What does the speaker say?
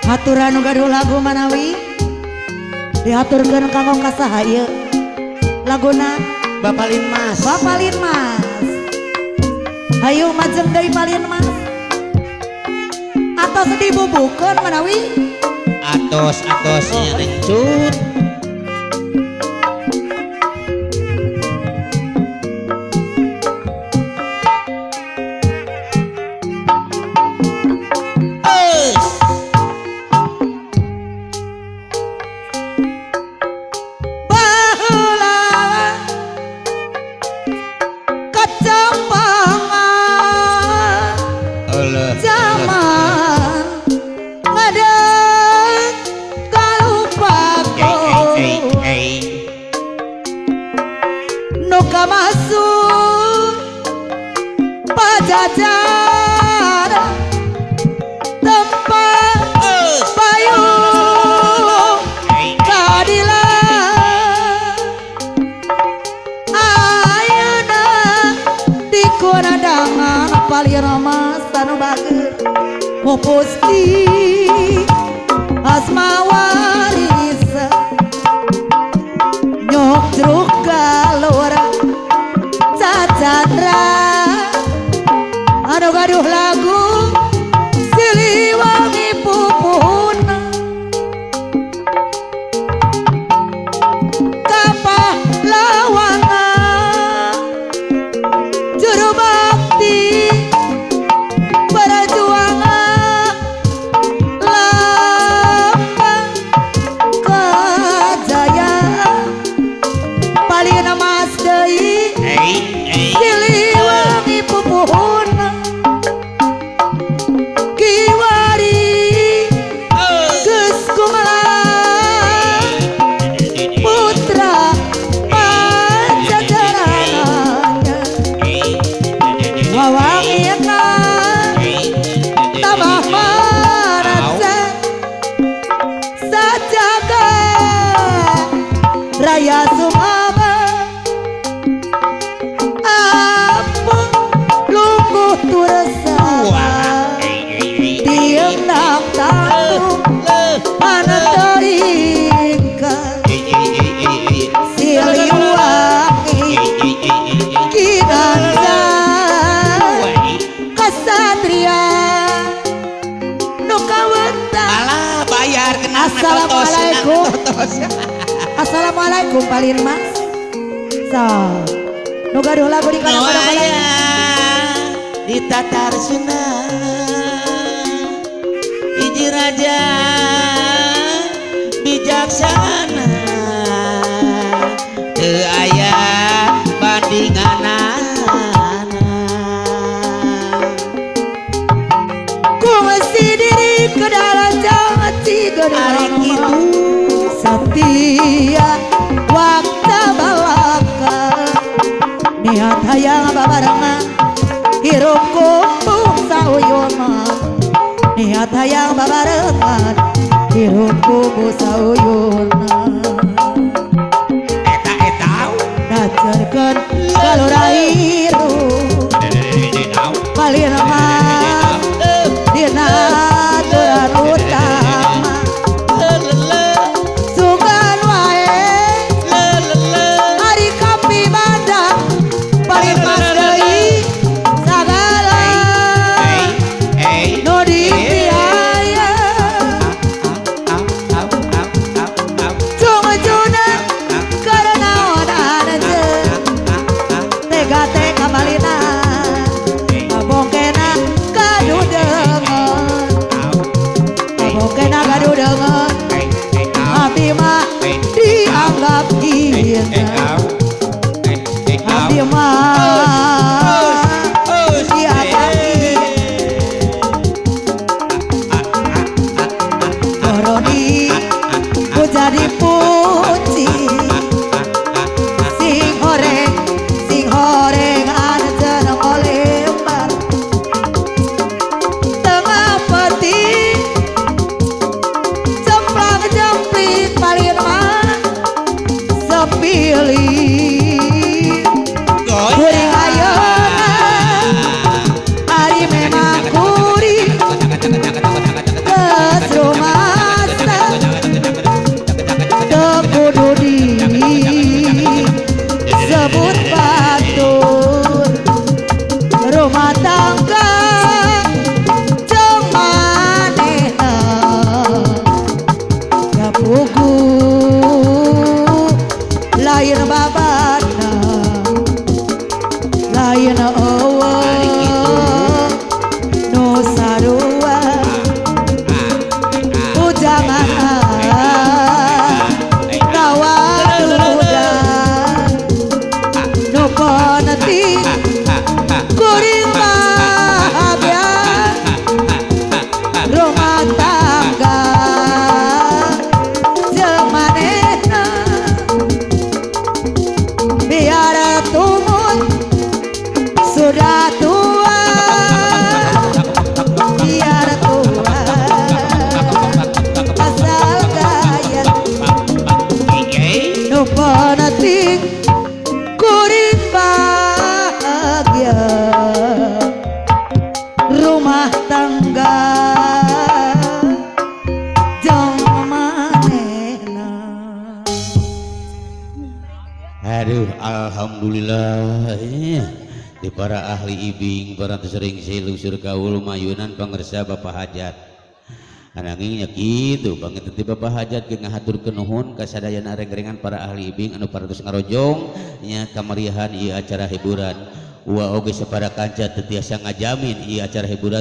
Haturan nu gaduh lagu manawi diaturkeun kanggo kasaha ieu laguna Bapalin Mas. Bapalin Mas. Hayu majeng deui Palin Mas. Atos dibubukeun manawi. Atos Neng Cut. Masuk pajajar tempat payung keadilan ayeuna dikunadangan Palin Mas anu bager mupusti asma waris nyok jeruk galur Chandra anu gaduh lagu Siliwangi pupuna kapahlawana juru bakti perjuangan lambang kejayaan Palin Mas deui Siliwangi pupuhuna kiwari geus kumaha putra pajajaranana wawangina tambah marasa sajaga raya Sumaba turesama tiendang tantung manatoringkan Siliwangi kinanza kasatria nu kawentar alah bayar kena Assalamualaikum. Assalamualaikum Palin Mas. So nu gaduh lagu di kana di tatar Sunda hiji raja bijaksana teu aya bandinganana kungsi diri ke dalam jati arek gedang setia waktu balaka niat hayang babarengan hirup kumpul sauyuna niat hayang babarengan hirup kumpul sauyuna eta dacerkeun kalora hirup Palin Mas dina aturan utama sugan wae hari kapi bandang Palin Mas deui sagala nu dipiaya cuma-cuna karena onan tega-tega Palina ngabongkena Aduh, alhamdulillah di para ahli ibing para sering selusur kaul mayunan pangersa Bapak Hajat anangingnya gitu banget nanti Bapak Hajat ke ngahaturkeun nuhun kasadayana reng-rengan para ahli ibing anu parantos ngarojong nya kamariahan ieu acara hiburan wa oge sapara kanca teu tiasa ngajamin ieu acara hiburan